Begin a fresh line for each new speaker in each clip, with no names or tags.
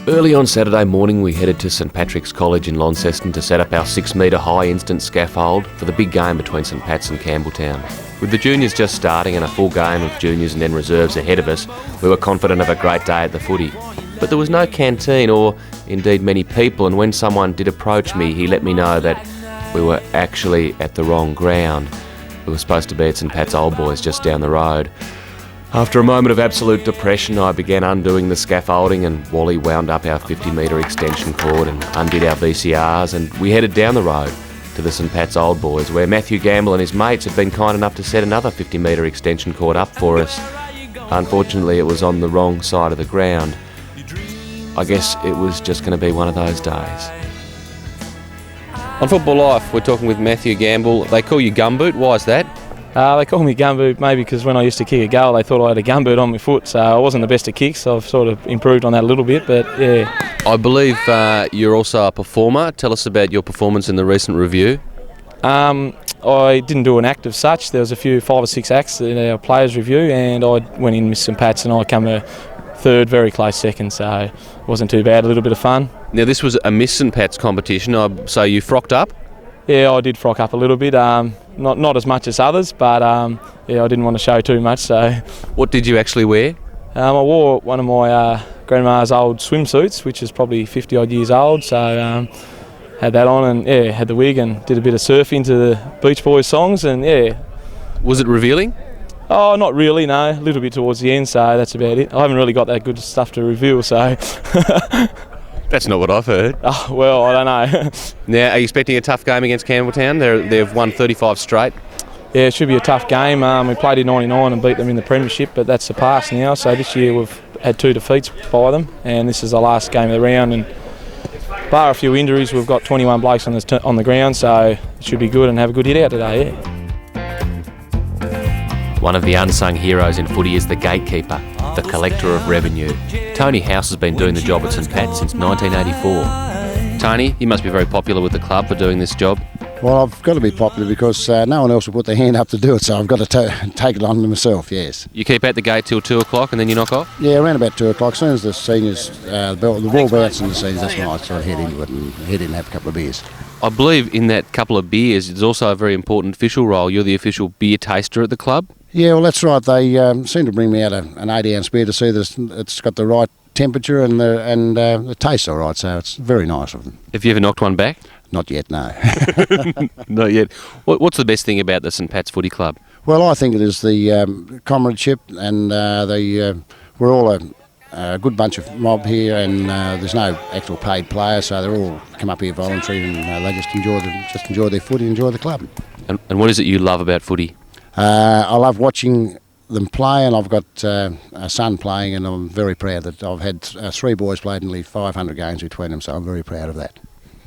Early on Saturday morning we headed to St Patrick's College in Launceston to set up our 6 metre high instant scaffold for the big game between St Pat's and Campbelltown. With the juniors just starting and a full game of juniors and then reserves ahead of us, we were confident of a great day at the footy. But there was no canteen or indeed many people, and when someone did approach me he let me know that we were actually at the wrong ground. We were supposed to be at St Pat's Old Boys just down the road. After a moment of absolute depression, I began undoing the scaffolding, and Wally wound up our 50 metre extension cord and undid our VCRs, and we headed down the road to the St Pat's Old Boys, where Matthew Gamble and his mates had been kind enough to set another 50 metre extension cord up for us. Unfortunately, it was on the wrong side of the ground. I guess it was just going to be one of those days. On Football Life, we're talking with Matthew Gamble. They call you Gumboot. Why is that?
They call me Gumboot maybe because when I used to kick a goal they thought I had a gumboot on my foot, so I wasn't the best at kicks. I've sort of improved on that a little bit, but yeah.
I believe you're also a performer. Tell us about your performance in the recent review.
I didn't do an act of such. There was a few 5 or 6 acts in our players' review, and I went in with St Pat's and I came a third, very close second, so it wasn't too bad, a little bit of fun.
Now this was a Miss St Pat's competition, so you frocked up?
Yeah, I did frock up a little bit, not as much as others, but yeah, I didn't want to show too much. So,
what did you actually wear?
I wore one of my grandma's old swimsuits, which is probably 50 odd years old. So had that on, and yeah, had the wig and did a bit of surfing to the Beach Boys songs, and yeah.
Was it revealing?
Oh, not really, no. A little bit towards the end, so that's about it. I haven't really got that good stuff to reveal, so.
That's not what I've heard.
Oh, well, I don't know.
Now, are you expecting a tough game against Campbelltown? They've won 35 straight.
Yeah, it should be a tough game. We played in 99 and beat them in the premiership, but that's the past now. So this year we've had 2 defeats by them, and this is the last game of the round. And bar a few injuries, we've got 21 blokes on the ground, so it should be good and have a good hit out today, yeah. One of the unsung heroes in footy is the gatekeeper, the collector of revenue. Tony House has been doing the job at St Pat's since 1984. Tony, you must be very popular with the club for doing this job.
Well, I've got to be popular because no one else will put their hand up to do it, so I've got to take it on myself, yes.
You keep at the gate till 2 o'clock and then you knock off?
Yeah, around about 2 o'clock. As soon as the seniors, the ball bounces in the seniors, that's when I sort of head into it and head in and have a couple of beers.
I believe in that couple of beers, there's also a very important official role. You're the official beer taster at the club?
Yeah, well, that's right. They seem to bring me out an 80-ounce beer to see that it's got the right temperature and the taste's all right, so it's very nice of them.
Have you ever knocked one back?
Not yet, no.
Not yet. What's the best thing about the St Pat's Footy Club?
Well, I think it is the comradeship, and we're all a good bunch of mob here, and there's no actual paid players, so they're all come up here voluntary, and they just enjoy their footy, enjoy the club.
And what is it you love about footy?
I love watching them play, and I've got a son playing, and I'm very proud that I've had 3 boys played nearly 500 games between them, so I'm very proud of that.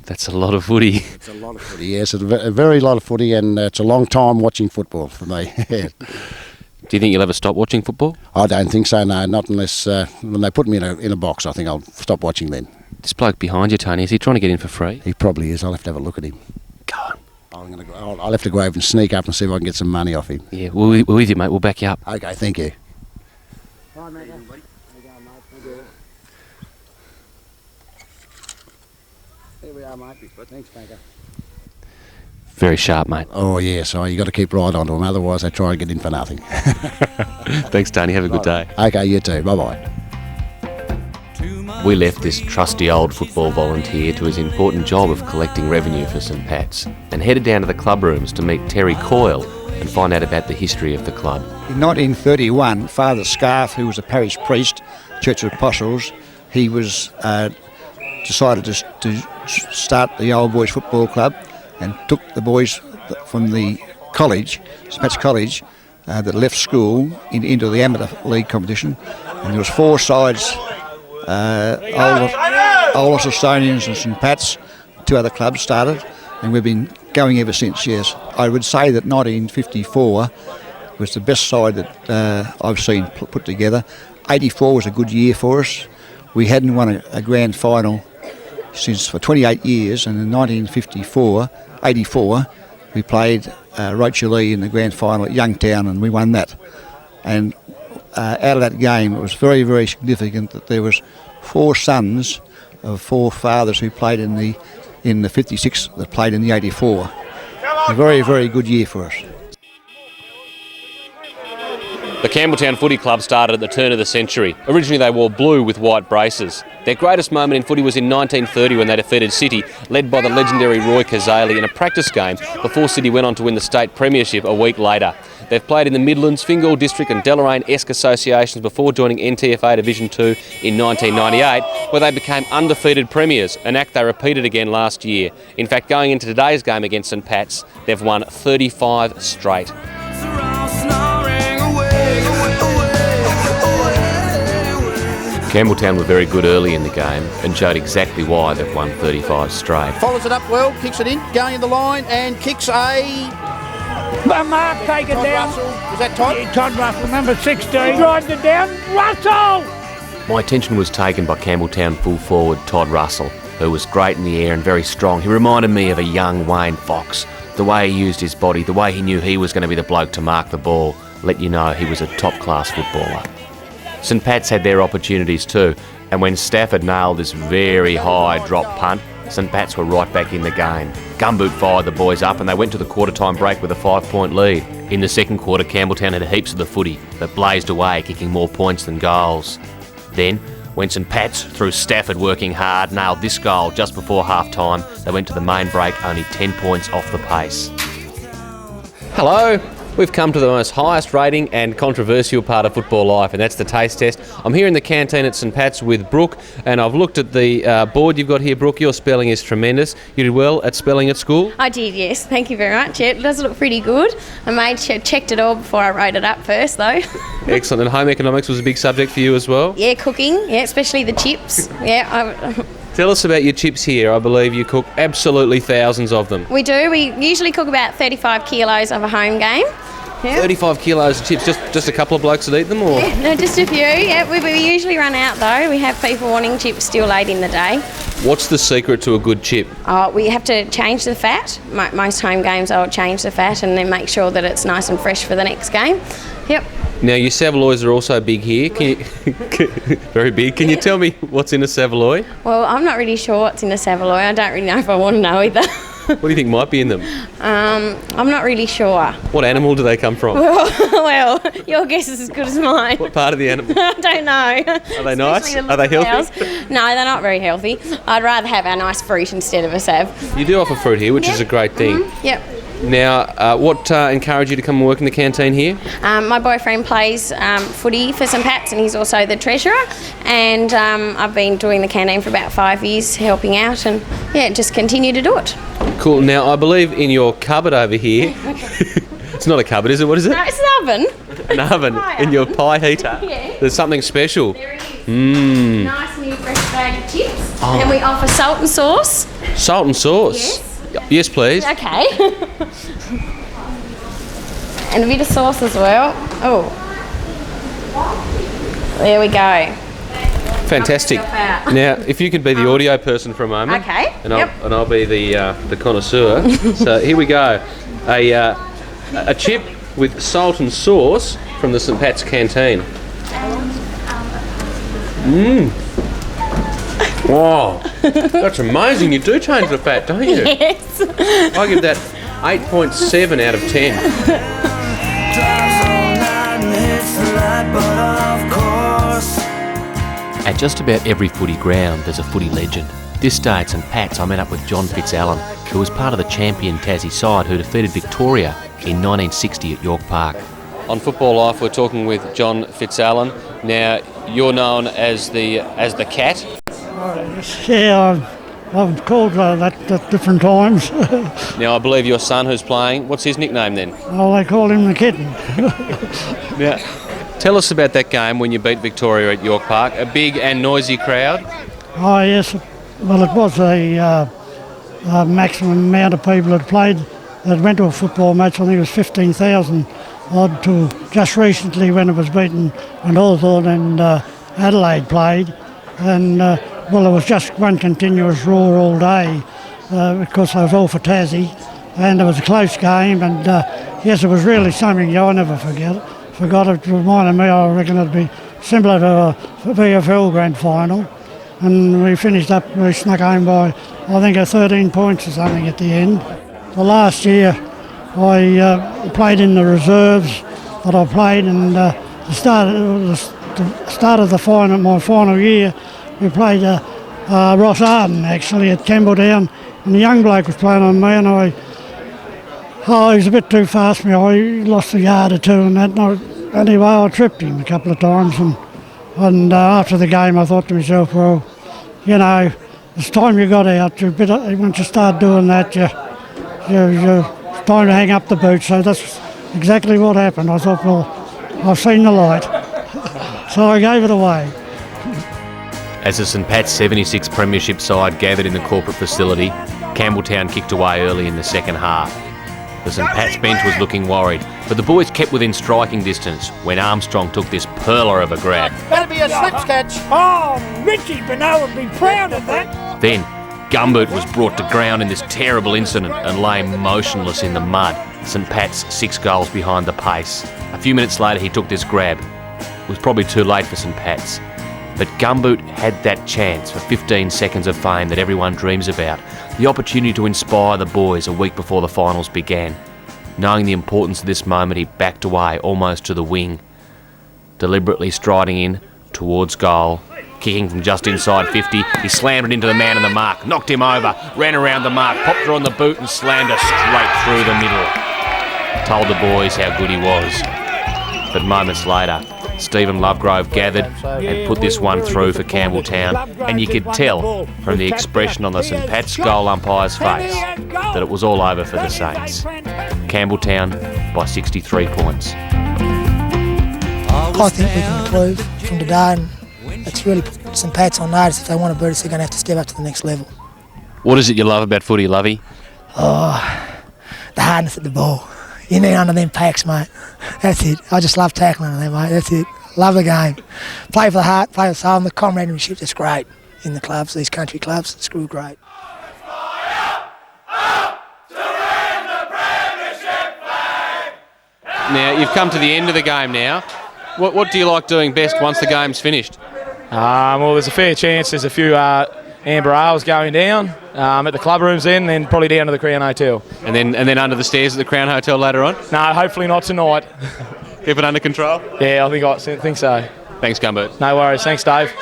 That's a lot of footy.
It's a lot of footy, yes. It's a very lot of footy, and it's a long time watching football for me. Do
you think you'll ever stop watching football?
I don't think so, no. Not unless when they put me in a box, I think I'll stop watching then.
This bloke behind you, Tony, is he trying to get in for free?
He probably is. I'll have to have a look at him.
Go on.
I'll have to go over and sneak up and see if I can get some money off him.
Yeah, we're with you, mate. We'll back you up.
Okay, thank you.
Hi, mate.
Here we are, mate. Thanks, Banker.
Very sharp, mate.
Oh, yeah, so you got to keep right onto them, otherwise they try and get in for nothing.
Thanks, Tony. Have a good day.
Okay, you too. Bye-bye.
We left this trusty old football volunteer to his important job of collecting revenue for St Pat's and headed down to the club rooms to meet Terry Coyle and find out about the history of the club.
In 1931, Father Scarf, who was a parish priest, Church of Apostles, he was decided to start the Old Boys Football Club and took the boys from the college, St Pat's College, that left school into the amateur league competition, and there was 4 sides. Old Launcestonians and St Pat's, 2 other clubs started, and we've been going ever since, yes. I would say that 1954 was the best side that I've seen put together. 84 was a good year for us. We hadn't won a grand final for 28 years, and in 1984, we played Rochelee in the grand final at Youngtown, and we won that. And out of that game, it was very, very significant that there was 4 sons of 4 fathers who played in the 56 that played in the 84. A very, very good year for us.
The Campbelltown Footy Club started at the turn of the century. Originally they wore blue with white braces. Their greatest moment in footy was in 1930 when they defeated City, led by the legendary Roy Kazali in a practice game before City went on to win the state premiership a week later. They've played in the Midlands, Fingal District and Deloraine-esque associations before joining NTFA Division 2 in 1998, where they became undefeated premiers, an act they repeated again last year. In fact, going into today's game against St Pat's, they've won 35 straight. Campbelltown were very good early in the game and showed exactly why they've won 35 straight.
Follows it up well, kicks it in, going in the line and kicks a...
Mark, take it
Todd
down.
Russell. Is that Todd?
Yeah, Todd Russell, number 16. Drives it down. Russell!
My attention was taken by Campbelltown full forward Todd Russell, who was great in the air and very strong. He reminded me of a young Wayne Fox. The way he used his body, the way he knew he was going to be the bloke to mark the ball, let you know he was a top-class footballer. St Pat's had their opportunities too, and when Stafford nailed this very high drop punt, St Pat's were right back in the game. Gumboot fired the boys up and they went to the quarter-time break with a 5-point lead. In the second quarter, Campbelltown had heaps of the footy, but blazed away, kicking more points than goals. Then, when St Pat's, through Stafford working hard, nailed this goal just before half-time, they went to the main break only 10 points off the pace. Hello! We've come to the most highest rating and controversial part of football life, and that's the taste test. I'm here in the canteen at St Pat's with Brooke, and I've looked at the board you've got here, Brooke. Your spelling is tremendous. You did well at spelling at school?
I did, yes. Thank you very much. Yeah, it does look pretty good. I checked it all before I wrote it up first, though.
Excellent. And home economics was a big subject for you as well?
Yeah, cooking. Yeah, especially the chips. Yeah.
Tell us about your chips here. I believe you cook absolutely thousands of them.
We do. We usually cook about 35 kilos of a home game. Yeah.
35 kilos of chips, just a couple of blokes that eat them, or?
Yeah, no, just a few. Yeah, we usually run out though. We have people wanting chips still late in the day.
What's the secret to a good chip?
We have to change the fat. Most home games I'll change the fat and then make sure that it's nice and fresh for the next game. Yep.
Now, your saveloys are also big here. Can you, very big. Can you tell me what's in a saveloy?
Well, I'm not really sure what's in a saveloy. I don't really know if I want to know either.
What do you think might be in them?
I'm not really sure.
What animal do they come from?
Well, your guess is as good as mine.
What part of the animal?
I don't know.
Are they nice? Are they healthy?
No, they're not very healthy. I'd rather have our nice fruit instead of a sav.
You do offer fruit here, which is a great thing.
Mm-hmm. Yep.
Now, what encouraged you to come and work in the canteen here?
My boyfriend plays footy for St Pat's and he's also the treasurer, and I've been doing the canteen for about 5 years, helping out, and yeah, just continue to do it.
Cool. Now, I believe in your cupboard over here, it's not a cupboard, is it? What is it?
No, it's an oven.
An oven in your pie heater.
Yeah.
There's something special.
There it is.
Mmm.
Nice new fresh bag of chips. And we offer salt and sauce.
Salt and sauce?
Yes.
Yes, please.
Okay. And a bit of sauce as well. Oh. There we go.
Fantastic. Now, if you could be the audio person for a moment.
Okay.
And I'll be the connoisseur. So here we go. A chip with salt and sauce from the St Pat's canteen. Mmm. Wow, that's amazing. You do change the fat, don't you?
Yes.
I give that 8.7 out of 10. At just about every footy ground, there's a footy legend. This day at St Pat's, I met up with John Fitzallen, who was part of the champion Tassie side who defeated Victoria in 1960 at York Park. On Football Life, we're talking with John Fitzallen. Now, you're known as the Cat.
Yeah, I've called that at different times.
Now, I believe your son who's playing, what's his nickname then?
Well, they call him the kitten.
Now, tell us about that game when you beat Victoria at York Park. A big and noisy crowd.
Oh, yes. Well, it was a maximum amount of people that played that went to a football match. I think it was 15,000 odd to just recently when it was beaten when Hawthorn and Adelaide played. And well, it was just one continuous roar all day because I was all for Tassie, and it was a close game, and yes, it was really something I'll never forgot it. Reminded me, I reckon it'd be similar to a VFL grand final. And we finished up, we snuck home by, I think, 13 points or something at the end. The last year, I played in the reserves that I played, and the start of the final, my final year, we played Ross Arden actually at Campbelltown, and the young bloke was playing on me, and he was a bit too fast for me. I lost a yard or two and that. And anyway, I tripped him a couple of times, and after the game I thought to myself, well, you know, it's time you got out. Once you start doing that, it's time to hang up the boots. So that's exactly what happened. I thought, well, I've seen the light. So I gave it away.
As the St Pat's 76 Premiership side gathered in the corporate facility, Campbelltown kicked away early in the second half. The St Pat's bench was looking worried, but the boys kept within striking distance when Armstrong took this perler of a grab.
That'll be a slips catch.
Oh, Richie Bernal would be proud of that.
Then, Gumboot was brought to ground in this terrible incident and lay motionless in the mud. St Pat's 6 goals behind the pace. A few minutes later he took this grab. It was probably too late for St Pat's. But Gumboot had that chance for 15 seconds of fame that everyone dreams about. The opportunity to inspire the boys a week before the finals began. Knowing the importance of this moment, he backed away almost to the wing. Deliberately striding in towards goal. Kicking from just inside 50, he slammed it into the man in the mark, knocked him over, ran around the mark, popped her on the boot and slammed her straight through the middle. Told the boys how good he was. But moments later, Stephen Lovegrove gathered and put this one through for Campbelltown, and you could tell from the expression on the St Pat's goal umpire's face that it was all over for the Saints. Campbelltown by 63 points.
I think we can improve from today, and it's really put St Pat's on notice. If they want to beat us, they're going to have to step up to the next level.
What is it you love about footy, Lovey?
Oh, the hardness of the ball. You need under them packs, mate. That's it. I just love tackling on them, mate. That's it. Love the game. Play for the heart, play for the soul, and the comradeship. That's great in the clubs, these country clubs. It's real great.
Now, you've come to the end of the game now. What do you like doing best once the game's finished?
Well, there's a fair chance there's a few amber ales going down at the club rooms then probably down to the Crown Hotel.
And then under the stairs at the Crown Hotel later on?
No, hopefully not tonight.
Keep it under control?
Yeah, I think so.
Thanks, Gumboot.
No worries. Thanks, Dave.